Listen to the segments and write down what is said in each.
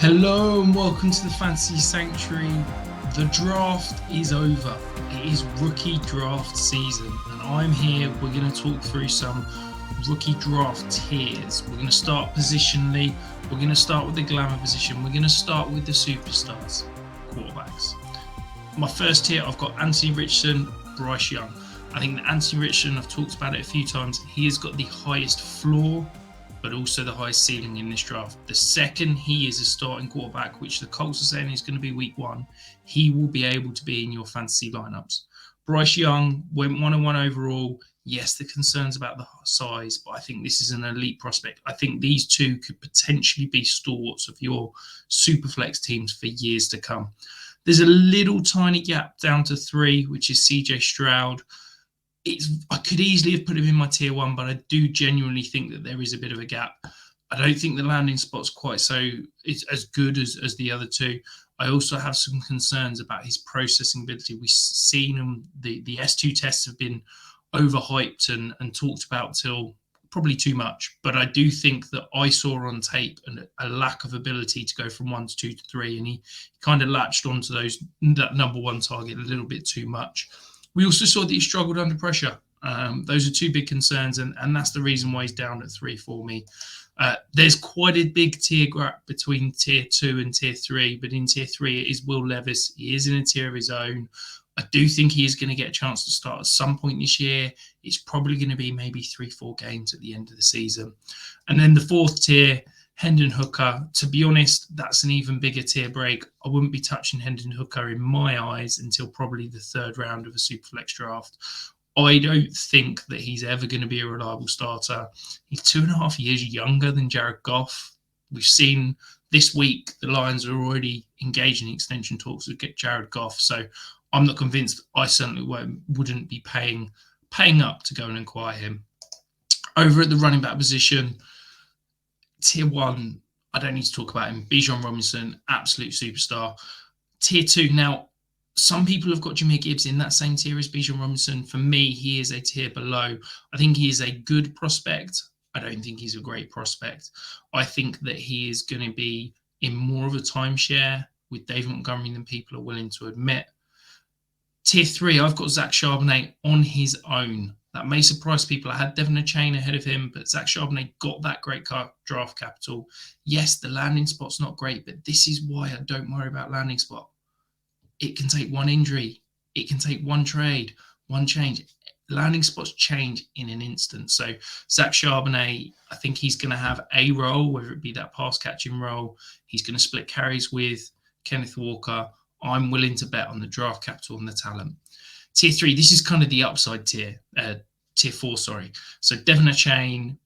Hello and welcome to the Fantasy Sanctuary. The draft is over. It is rookie draft season, and I'm here. We're going to talk through some rookie draft tiers. We're going to start positionally. We're going to start with the glamour position. We're going to start with the superstars, quarterbacks. My first tier, I've got Anthony Richardson, Bryce Young. I think that Anthony Richardson, I've talked about it a few times, he has got the highest floor, but also the highest ceiling in this draft. The second he is a starting quarterback, which the Colts are saying is going to be week one, he will be able to be in your fantasy lineups. Bryce Young went 101 overall. Yes, the concerns about the size, but I think this is an elite prospect. I think these two could potentially be stalwarts of your superflex teams for years to come. There's a little tiny gap down to 3, which is CJ Stroud. I could easily have put him in my tier 1, but I do genuinely think that there is a bit of a gap. I don't think the landing spot's quite it's as good as the other two. I also have some concerns about his processing ability. We've seen him, the S2 tests have been overhyped and talked about till probably too much. But I do think that I saw on tape a lack of ability to go from 1 to 2 to 3, and he kind of latched onto that number one target a little bit too much. We also saw that he struggled under pressure. Those are two big concerns, and that's the reason why he's down at 3 for me. There's quite a big tier gap between tier 2 and tier 3, but in tier 3 it is Will Levis. He is in a tier of his own. I do think he is going to get a chance to start at some point this year. It's probably going to be maybe 3-4 games at the end of the season. And then the fourth tier, Hendon Hooker. To be honest, that's an even bigger tier break. I wouldn't be touching Hendon Hooker in my eyes until probably the third round of a Superflex draft. I don't think that he's ever going to be a reliable starter. He's 2.5 years younger than Jared Goff. We've seen this week the Lions are already engaged in extension talks to get Jared Goff. So I'm not convinced. I certainly wouldn't be paying up to go and acquire him. Over at the running back position, tier 1, I don't need to talk about him. Bijan Robinson, absolute superstar. Tier 2, now, some people have got Jahmyr Gibbs in that same tier as Bijan Robinson. For me, he is a tier below. I think he is a good prospect. I don't think he's a great prospect. I think that he is going to be in more of a timeshare with David Montgomery than people are willing to admit. Tier 3, I've got Zach Charbonnet on his own. That may surprise people. I had Devon Achane ahead of him, but Zach Charbonnet got that great draft capital. Yes, the landing spot's not great, but this is why I don't worry about landing spot. It can take one injury. It can take one trade, one change. Landing spots change in an instant. So Zach Charbonnet, I think he's going to have a role, whether it be that pass catching role. He's going to split carries with Kenneth Walker. I'm willing to bet on the draft capital and the talent. Tier 3, this is kind of the upside tier. Tier 4, sorry. So Devon Achane,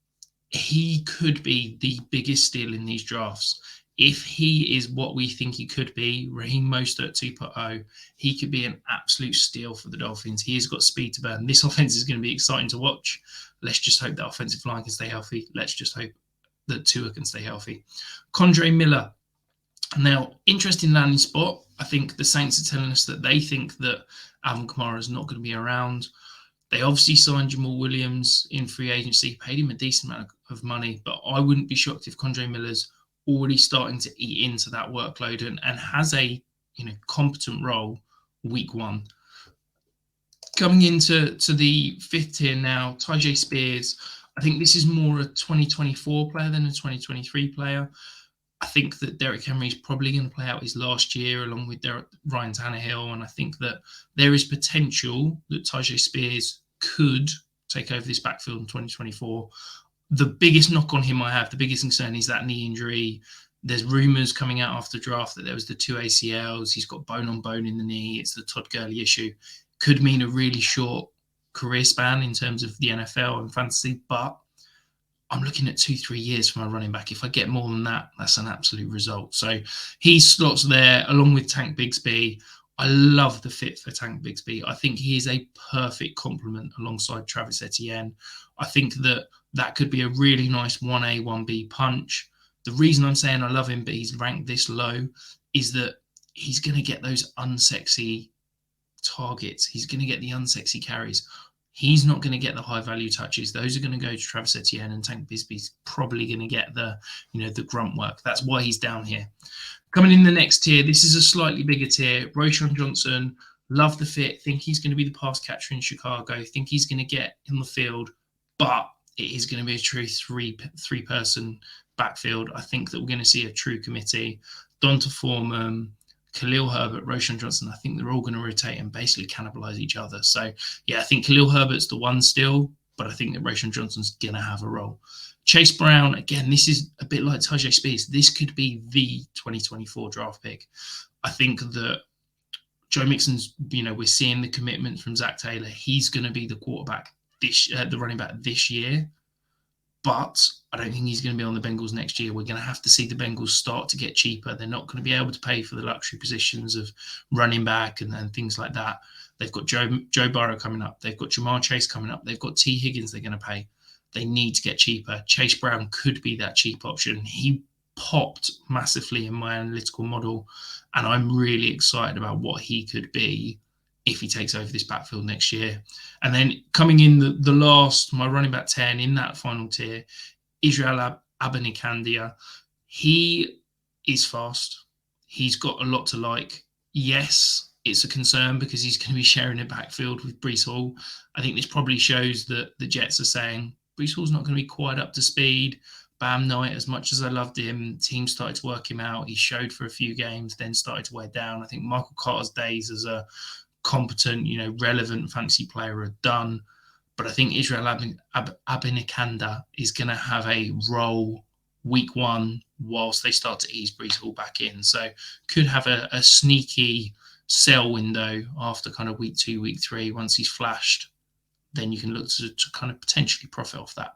he could be the biggest steal in these drafts. If he is what we think he could be, Raheem Mostert 2.0, he could be an absolute steal for the Dolphins. He has got speed to burn. This offense is going to be exciting to watch. Let's just hope that offensive line can stay healthy. Let's just hope that Tua can stay healthy. Kendre Miller. Now, interesting landing spot. I think the Saints are telling us that they think that Alvin Kamara is not going to be around. They obviously signed Jamal Williams in free agency, paid him a decent amount of money, but I wouldn't be shocked if Kendre Miller's already starting to eat into that workload and has a competent role week 1. Coming into the 5th tier now, Tyjae Spears. I think this is more a 2024 player than a 2023 player. I think that Derrick Henry is probably going to play out his last year along with Ryan Tannehill, and I think that there is potential that Tyjae Spears could take over this backfield in 2024. The biggest knock on him the biggest concern is that knee injury. There's rumours coming out after the draft that there was the 2 ACLs. He's got bone on bone in the knee. It's the Todd Gurley issue. Could mean a really short career span in terms of the NFL and fantasy, but I'm looking at 2-3 years for my running back. If I get more than that, that's an absolute result. So he slots there along with Tank Bigsby. I love the fit for Tank Bigsby. I think he is a perfect complement alongside Travis Etienne. I think that could be a really nice 1A, 1B punch. The reason I'm saying I love him, but he's ranked this low, is that he's going to get those unsexy targets. He's going to get the unsexy carries. He's not going to get the high value touches. Those are going to go to Travis Etienne, and Tank Bisbee's probably going to get the grunt work. That's why he's down here. Coming in the next tier, this is a slightly bigger tier. Roschon Johnson, love the fit. Think he's going to be the pass catcher in Chicago. Think he's going to get in the field, but it is going to be a true three-person backfield. I think that we're going to see a true committee. Donta Foreman, Khalil Herbert, Roschon Johnson, I think they're all going to rotate and basically cannibalize each other. So, yeah, I think Khalil Herbert's the one still, but I think that Roschon Johnson's going to have a role. Chase Brown, again, this is a bit like Tyjae Spears. This could be the 2024 draft pick. I think that Joe Mixon's, we're seeing the commitment from Zach Taylor. He's going to be the quarterback, the running back this year. But I don't think he's going to be on the Bengals next year. We're going to have to see the Bengals start to get cheaper. They're not going to be able to pay for the luxury positions of running back and things like that. They've got Joe Burrow coming up. They've got Jamar Chase coming up. They've got T. Higgins they're going to pay. They need to get cheaper. Chase Brown could be that cheap option. He popped massively in my analytical model, and I'm really excited about what he could be if he takes over this backfield next year. And then coming in the last, my running back 10 in that final tier, Israel Abenikandia. He is fast. He's got a lot to like. Yes, it's a concern because he's going to be sharing a backfield with Breece Hall. I think this probably shows that the Jets are saying, Breece Hall's not going to be quite up to speed. Bam Knight, as much as I loved him, team started to work him out. He showed for a few games, then started to wear down. I think Michael Carter's days as a competent, relevant fantasy player are done. But I think Israel Abanikanda is going to have a role week one whilst they start to ease Breece Hall back in. So could have a sneaky sell window after kind of week 2, week 3. Once he's flashed, then you can look to kind of potentially profit off that.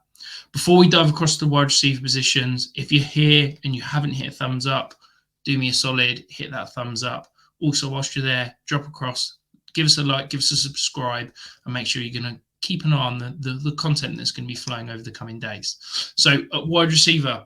Before we dive across the wide receiver positions, if you're here and you haven't hit a thumbs up, do me a solid, hit that thumbs up. Also, whilst you're there, drop across, give us a like, give us a subscribe, and make sure you're going to keep an eye on the content that's going to be flowing over the coming days. So at wide receiver,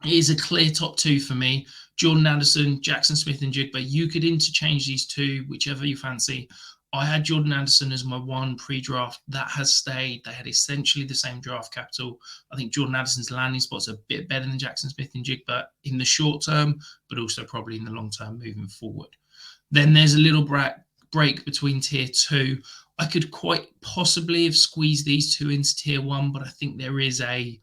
it is a clear top 2 for me. Jordan Anderson, Jackson Smith-Njigba. You could interchange these two, whichever you fancy. I had Jordan Anderson as my one pre-draft. That has stayed. They had essentially the same draft capital. I think Jordan Anderson's landing spot's a bit better than Jackson Smith-Njigba in the short term, but also probably in the long term moving forward. Then there's a little break between tier 2. I could quite possibly have squeezed these two into tier 1, but I think there is a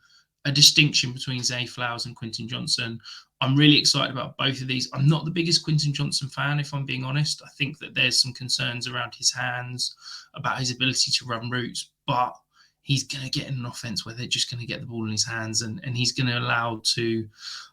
distinction between Zay Flowers and Quentin Johnson. I'm really excited about both of these. I'm not the biggest Quentin Johnson fan, if I'm being honest. I think that there's some concerns around his hands, about his ability to run routes, but he's going to get in an offense where they're just going to get the ball in his hands and he's going to allow to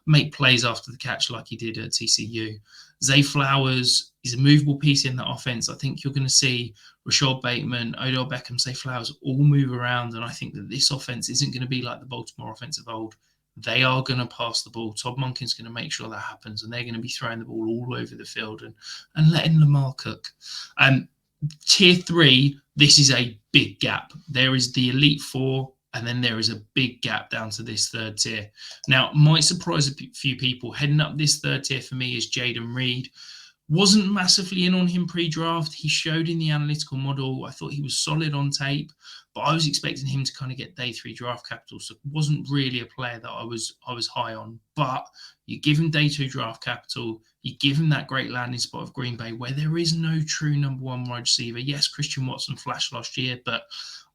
make plays after the catch like he did at TCU. Zay Flowers is a movable piece in that offense. I think you're going to see Rashad Bateman, Odell Beckham, Zay Flowers all move around, and I think that this offense isn't going to be like the Baltimore offense of old. They are going to pass the ball. Todd Monken's going to make sure that happens, and they're going to be throwing the ball all over the field and letting Lamar cook. Tier 3, this is a big gap. There is the Elite 4, and then there is a big gap down to this third tier. Now, might surprise a few people. Heading up this third tier for me is Jaden Reed. Wasn't massively in on him pre-draft. He showed in the analytical model. I thought he was solid on tape, but I was expecting him to kind of get day 3 draft capital. So it wasn't really a player that I was high on. But you give him day 2 draft capital. You give him that great landing spot of Green Bay where there is no true number 1 wide receiver. Yes, Christian Watson flashed last year, but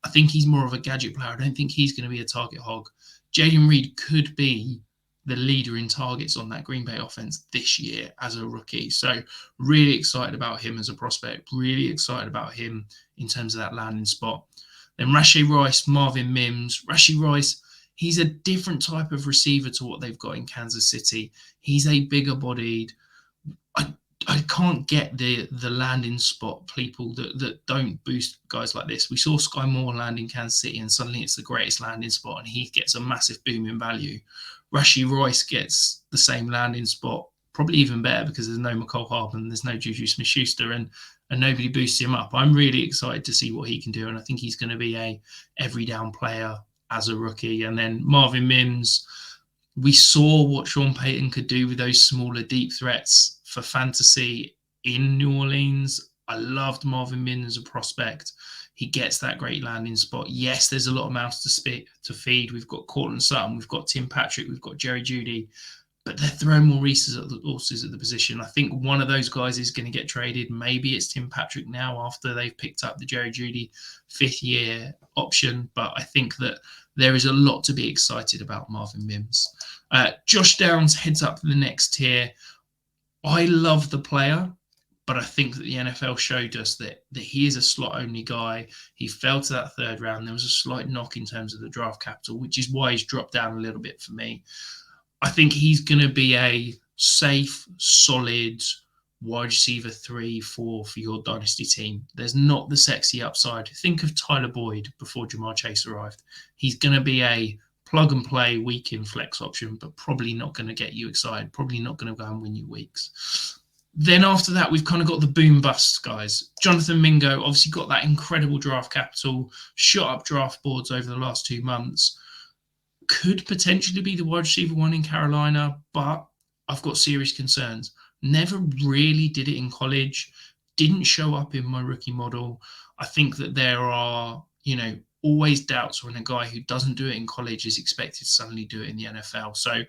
I think he's more of a gadget player. I don't think he's going to be a target hog. Jaden Reed could be the leader in targets on that Green Bay offense this year as a rookie. So really excited about him as a prospect, really excited about him in terms of that landing spot. Then Rashee Rice, Marvin Mims. Rashee Rice, he's a different type of receiver to what they've got in Kansas City. He's a bigger bodied. I can't get the landing spot people that don't boost guys like this. We saw Sky Moore land in Kansas City and suddenly it's the greatest landing spot and he gets a massive boom in value. Rashee Rice gets the same landing spot, probably even better because there's no McCole Harbin, there's no Juju Smith-Schuster and nobody boosts him up. I'm really excited to see what he can do and I think he's going to be a every down player as a rookie. And then Marvin Mims, we saw what Sean Payton could do with those smaller deep threats for fantasy in New Orleans. I loved Marvin Mims as a prospect. He gets that great landing spot. Yes, there's a lot of mouths to feed. We've got Cortland Sutton, we've got Tim Patrick, we've got Jerry Jeudy, but they're throwing more resources at the position. I think one of those guys is going to get traded. Maybe it's Tim Patrick now after they've picked up the Jerry Jeudy 5th-year option, but I think that there is a lot to be excited about Marvin Mims. Josh Downs heads up to the next tier. I love the player, but I think that the NFL showed us that he is a slot-only guy. He fell to that 3rd round. There was a slight knock in terms of the draft capital, which is why he's dropped down a little bit for me. I think he's going to be a safe, solid wide receiver 3, 4 for your Dynasty team. There's not the sexy upside. Think of Tyler Boyd before Jamar Chase arrived. He's going to be a plug-and-play week-in flex option, but probably not going to get you excited, probably not going to go and win you weeks. Then after that, we've kind of got the boom-bust guys. Jonathan Mingo obviously got that incredible draft capital, shot up draft boards over the last 2 months. Could potentially be the wide receiver 1 in Carolina, but I've got serious concerns. Never really did it in college. Didn't show up in my rookie model. I think that there are, always doubts when a guy who doesn't do it in college is expected to suddenly do it in the NFL. So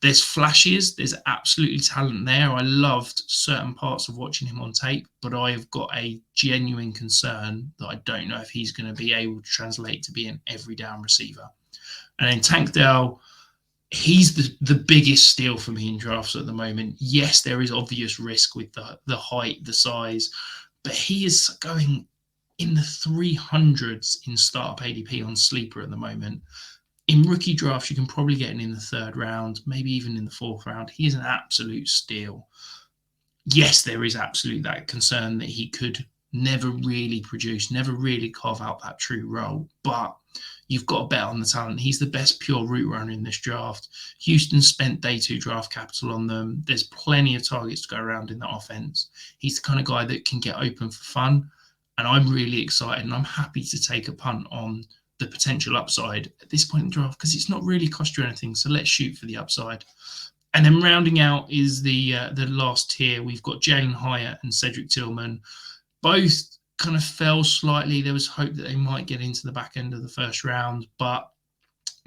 there's flashes. There's absolutely talent there. I loved certain parts of watching him on tape, but I have got a genuine concern that I don't know if he's going to be able to translate to be an every down receiver. And then Tank Dell, he's the biggest steal for me in drafts at the moment. Yes, there is obvious risk with the height, the size, but he is going in the 300s in startup ADP on Sleeper at the moment. In rookie drafts, you can probably get him in the 3rd round, maybe even in the 4th round. He is an absolute steal. Yes, there is absolutely that concern that he could never really produce, never really carve out that true role, but you've got to bet on the talent. He's the best pure route runner in this draft. Houston spent day 2 draft capital on them. There's plenty of targets to go around in that offense. He's the kind of guy that can get open for fun, and I'm really excited, and I'm happy to take a punt on the potential upside at this point in the draft because it's not really cost you anything, so let's shoot for the upside. And then rounding out is the last tier. We've got Jalen Hyatt and Cedric Tillman. Both kind of fell slightly. There was hope that they might get into the back end of the 1st round, but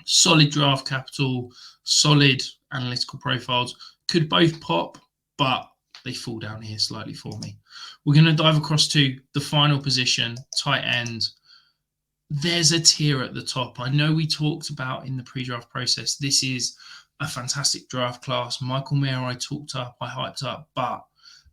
solid draft capital, solid analytical profiles, could both pop, but they fall down here slightly for me. We're going to dive across to the final position, tight end. There's a tier at the top. I know we talked about in the pre-draft process, this is a fantastic draft class. Michael Mayer I talked up, I hyped up, but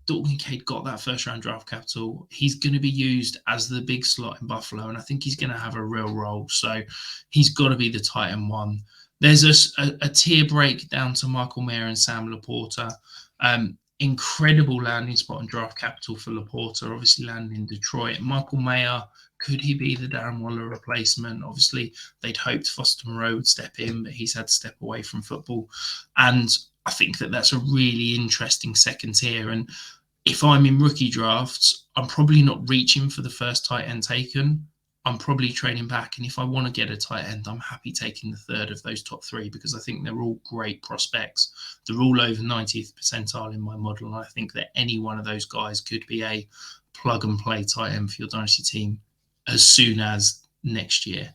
Dalton Kincaid got that 1st round draft capital. He's going to be used as the big slot in Buffalo, and I think he's going to have a real role. So he's got to be the tight end 1. There's a tier break down to Michael Mayer and Sam Laporta. Incredible landing spot and draft capital for Laporta, obviously landing in Detroit. Michael Mayer, could he be the Darren Waller replacement? Obviously, they'd hoped Foster Moreau would step in, but he's had to step away from football. And I think that that's a really interesting 2nd tier. And if I'm in rookie drafts, I'm probably not reaching for the first tight end taken. I'm probably trading back. And if I want to get a tight end, I'm happy taking the 3rd of those top 3 because I think they're all great prospects. They're all over 90th percentile in my model. And I think that any one of those guys could be a plug and play tight end for your Dynasty team as soon as next year.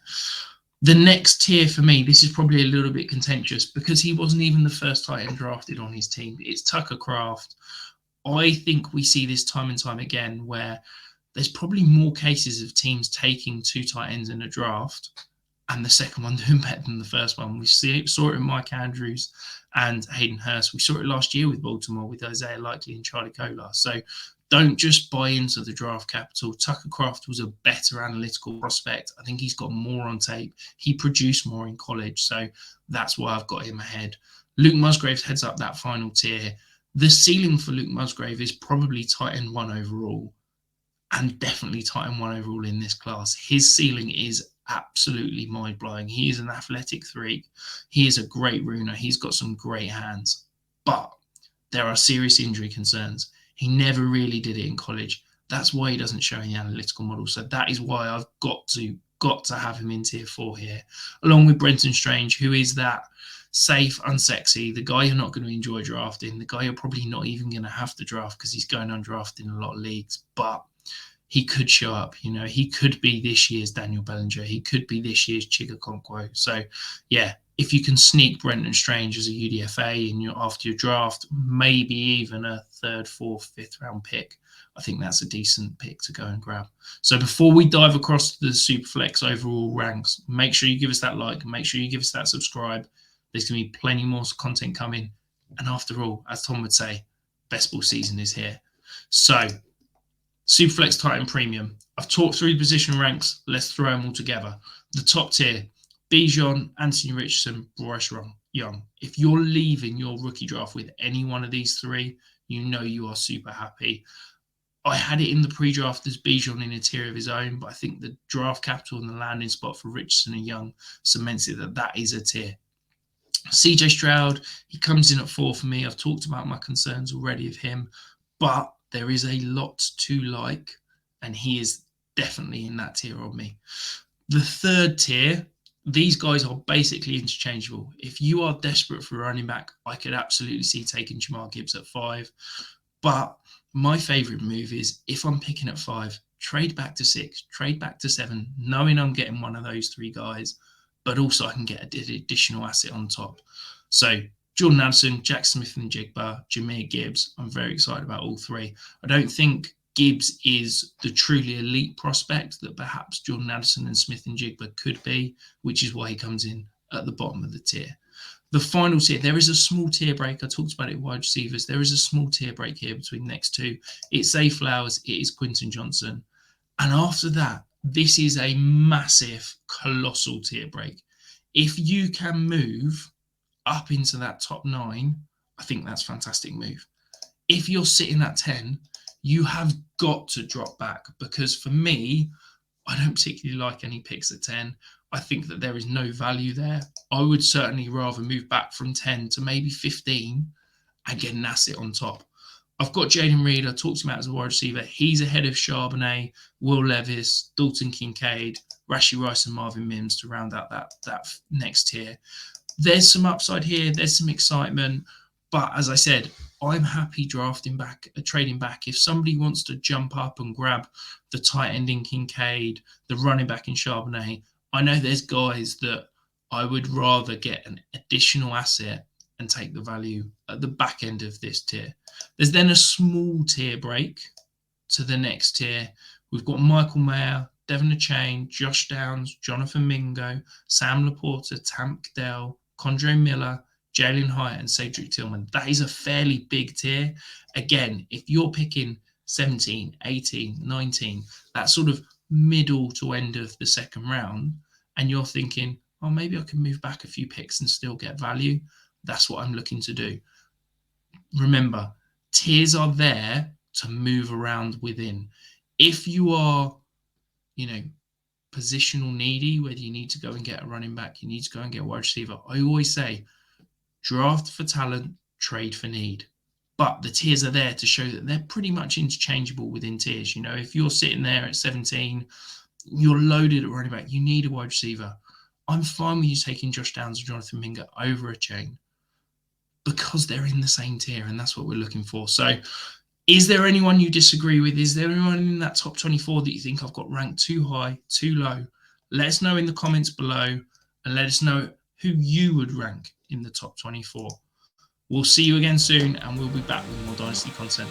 The next tier for me, this is probably a little bit contentious because he wasn't even the first tight end drafted on his team. It's Tucker Kraft. I think we see this time and time again where there's probably more cases of teams taking 2 tight ends in a draft and the second one doing better than the first one. We saw it in Mike Andrews and Hayden Hurst. We saw it last year with Baltimore with Isaiah Likely and Charlie Kolar. So don't just buy into the draft capital. Tucker Kraft was a better analytical prospect. I think he's got more on tape. He produced more in college. So that's why I've got him ahead. Luke Musgrave heads up that final tier. The ceiling for Luke Musgrave is probably tight end 1 overall and definitely tight end 1 overall in this class. His ceiling is absolutely mind-blowing. He is an athletic freak. He is a great runner. He's got some great hands. But there are serious injury concerns. He never really did it in college. That's why he doesn't show in the analytical model. So that is why I've got to have him in tier 4 here, along with Brenton Strange, who is that safe, unsexy, the guy you're not going to enjoy drafting, the guy you're probably not even going to have to draft because he's going undrafted in a lot of leagues. But he could show up. He could be this year's Daniel Bellinger. He could be this year's Chigakonkwo. So, yeah, if you can sneak Brenton Strange as a UDFA after your draft, maybe even a third, fourth, fifth round pick, I think that's a decent pick to go and grab. So before we dive across the Superflex overall ranks, make sure you give us that like, make sure you give us that subscribe. There's going to be plenty more content coming. And after all, as Tom would say, best ball season is here. So, Superflex Titan Premium. I've talked through the position ranks. Let's throw them all together. The top tier, Bijan, Anthony Richardson, Bryce Young. If you're leaving your rookie draft with any one of these three, you know you are super happy. I had it in the pre-draft as Bijan in a tier of his own, but I think the draft capital and the landing spot for Richardson and Young cements it that is a tier. CJ Stroud, he comes in at 4 for me. I've talked about my concerns already of him, but there is a lot to like, and he is definitely in that tier of me. The third tier, these guys are basically interchangeable. If you are desperate for a running back, I could absolutely see taking Jahmyr Gibbs at 5. But my favourite move is, if I'm picking at 5, trade back to 6, trade back to 7, knowing I'm getting one of those 3 guys, but also I can get an additional asset on top. So Jordan Addison, Jack Smith-Njigba, Jahmyr Gibbs. I'm very excited about all 3. I don't think Gibbs is the truly elite prospect that perhaps Jordan Addison and Smith-Njigba could be, which is why he comes in at the bottom of the tier. The final tier, there is a small tier break. I talked about it with wide receivers. There is a small tier break here between the next 2. It's Zay Flowers, it is Quinton Johnson. And after that, this is a massive, colossal tier break. If you can move up into that top 9, I think that's a fantastic move. If you're sitting at 10, you have got to drop back, because for me, I don't particularly like any picks at 10. I think that there is no value there. I would certainly rather move back from 10 to maybe 15 and get an asset on top. I've got Jaden Reed. I talked him out as a wide receiver. He's ahead of Charbonnet, Will Levis, Dalton Kincaid, Rashee Rice and Marvin Mims to round out that next tier. There's some upside here. There's some excitement. But as I said, I'm happy trading back. If somebody wants to jump up and grab the tight end in Kincaid, the running back in Charbonnet, I know there's guys that I would rather get an additional asset and take the value at the back end of this tier. There's then a small tier break to the next tier. We've got Michael Mayer, Devon Achane, Josh Downs, Jonathan Mingo, Sam Laporta, Tam Cadell, Condre Miller, Jalen Hyatt, and Cedric Tillman. That is a fairly big tier. Again, if you're picking 17, 18, 19, that sort of middle to end of the second round, and you're thinking, oh, maybe I can move back a few picks and still get value, that's what I'm looking to do. Remember, tiers are there to move around within. If you are, positional needy, whether you need to go and get a running back, you need to go and get a wide receiver, I always say, draft for talent, trade for need. But the tiers are there to show that they're pretty much interchangeable within tiers. If you're sitting there at 17, you're loaded at running back, you need a wide receiver. I'm fine with you taking Josh Downs and Jonathan Mingo over Achane, because they're in the same tier, and that's what we're looking for. So is there anyone you disagree with? Is there anyone in that top 24 that you think I've got ranked too high, too low? Let us know in the comments below, and let us know who you would rank in the top 24. We'll see you again soon, and we'll be back with more Dynasty content.